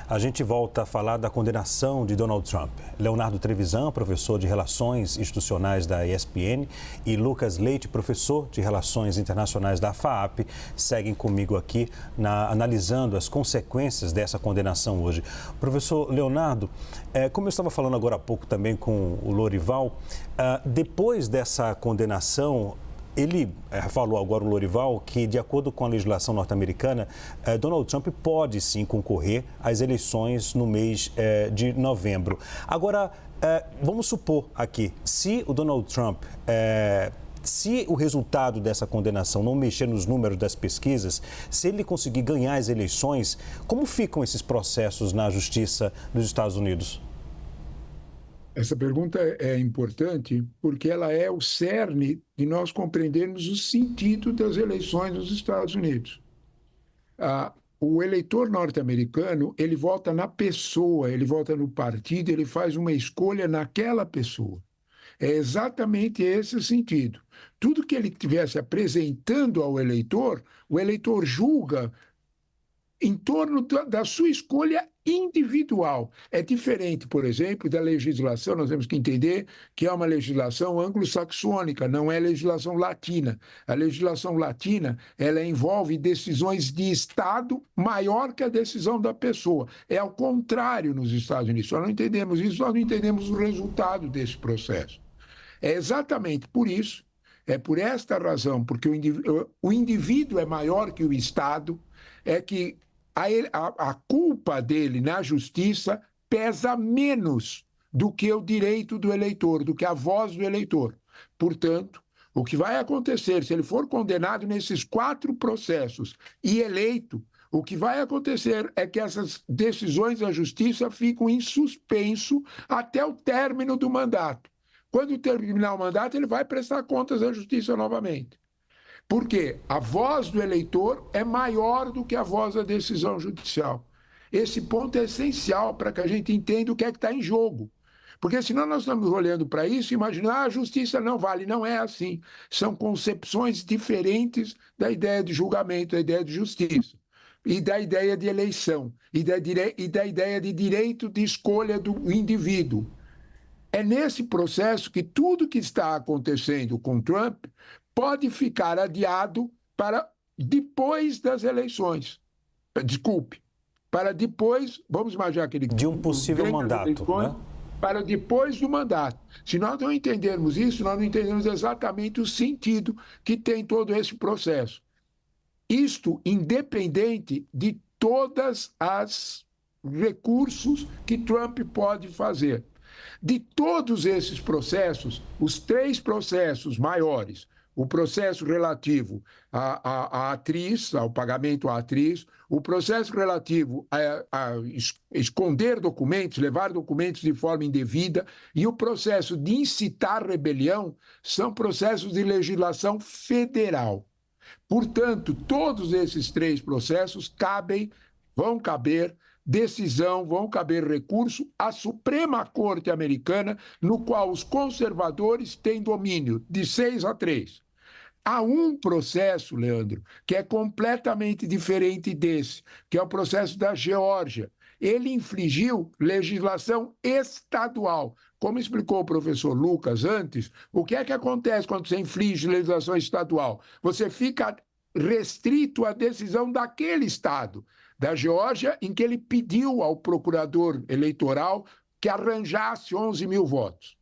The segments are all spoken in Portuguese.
A gente volta a falar da condenação de Donald Trump. Leonardo Trevisan, professor de Relações Institucionais da ESPN, e Lucas Leite, professor de Relações Internacionais da FAAP, seguem comigo aqui analisando as consequências dessa condenação hoje. Professor Leonardo, como eu estava falando agora há pouco também com o Lorival, depois dessa condenação, ele falou agora, o Lorival, que de acordo com a legislação norte-americana, Donald Trump pode sim concorrer às eleições no mês de novembro. Agora, vamos supor aqui, se o Donald Trump, se o resultado dessa condenação não mexer nos números das pesquisas, se ele conseguir ganhar as eleições, como ficam esses processos na Justiça dos Estados Unidos? Essa pergunta é importante porque ela é o cerne de nós compreendermos o sentido das eleições nos Estados Unidos. O eleitor norte-americano, ele vota na pessoa, ele vota no partido, ele faz uma escolha naquela pessoa. É exatamente esse o sentido. Tudo que ele estivesse apresentando ao eleitor, o eleitor julga em torno da sua escolha individual. É diferente, por exemplo, da legislação, nós temos que entender que é uma legislação anglo-saxônica, não é legislação latina. A legislação latina, ela envolve decisões de Estado maior que a decisão da pessoa. É ao contrário nos Estados Unidos. Nós não entendemos isso, nós não entendemos o resultado desse processo. É exatamente por isso, é por esta razão, porque o indivíduo é maior que o Estado, é que a culpa dele na justiça pesa menos do que o direito do eleitor, do que a voz do eleitor. Portanto, o que vai acontecer, se ele for condenado nesses 4 processos e eleito, o que vai acontecer é que essas decisões da justiça ficam em suspenso até o término do mandato. Quando terminar o mandato, ele vai prestar contas à justiça novamente. Porque a voz do eleitor é maior do que a voz da decisão judicial. Esse ponto é essencial para que a gente entenda o que é que está em jogo. Porque senão nós estamos olhando para isso e imaginando a justiça não vale. Não é assim. São concepções diferentes da ideia de julgamento, da ideia de justiça, e da ideia de eleição, e da ideia de direito de escolha do indivíduo. É nesse processo que tudo que está acontecendo com Trump pode ficar adiado para depois das eleições. Desculpe, para depois, vamos imaginar que ele... De um possível mandato, né? Para depois do mandato. Se nós não entendermos isso, nós não entendemos exatamente o sentido que tem todo esse processo. Isto independente de todas as recursos que Trump pode fazer. De todos esses processos, os 3 processos maiores, o processo relativo à atriz, ao pagamento à atriz, o processo relativo a esconder documentos, levar documentos de forma indevida, e o processo de incitar rebelião, são processos de legislação federal. Portanto, todos esses 3 processos vão caber decisão, vão caber recurso à Suprema Corte Americana, no qual os conservadores têm domínio de 6-3. Há um processo, Leandro, que é completamente diferente desse, que é o processo da Geórgia. Ele infligiu legislação estadual. Como explicou o professor Lucas antes, o que é que acontece quando você inflige legislação estadual? Você fica restrito à decisão daquele estado, da Geórgia, em que ele pediu ao procurador eleitoral que arranjasse 11 mil votos.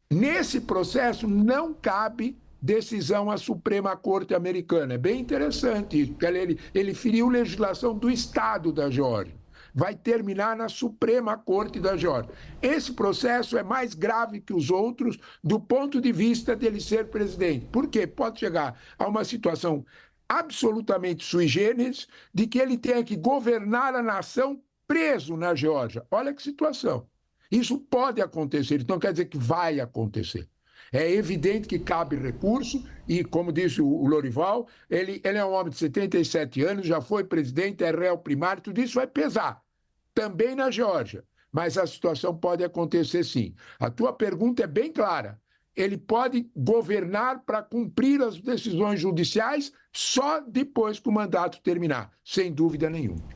Nesse processo não cabe decisão à Suprema Corte Americana. É bem interessante isso, porque ele feriu legislação do estado da Geórgia. Vai terminar na Suprema Corte da Geórgia. Esse processo é mais grave que os outros do ponto de vista dele ser presidente. Por quê? Pode chegar a uma situação absolutamente sui generis de que ele tenha que governar a nação preso na Geórgia. Olha que situação. Isso pode acontecer, então quer dizer que vai acontecer. É evidente que cabe recurso e, como disse o Lorival, ele é um homem de 77 anos, já foi presidente, é réu primário, tudo isso vai pesar. Também na Geórgia. Mas a situação pode acontecer sim. A tua pergunta é bem clara. Ele pode governar para cumprir as decisões judiciais só depois que o mandato terminar, sem dúvida nenhuma.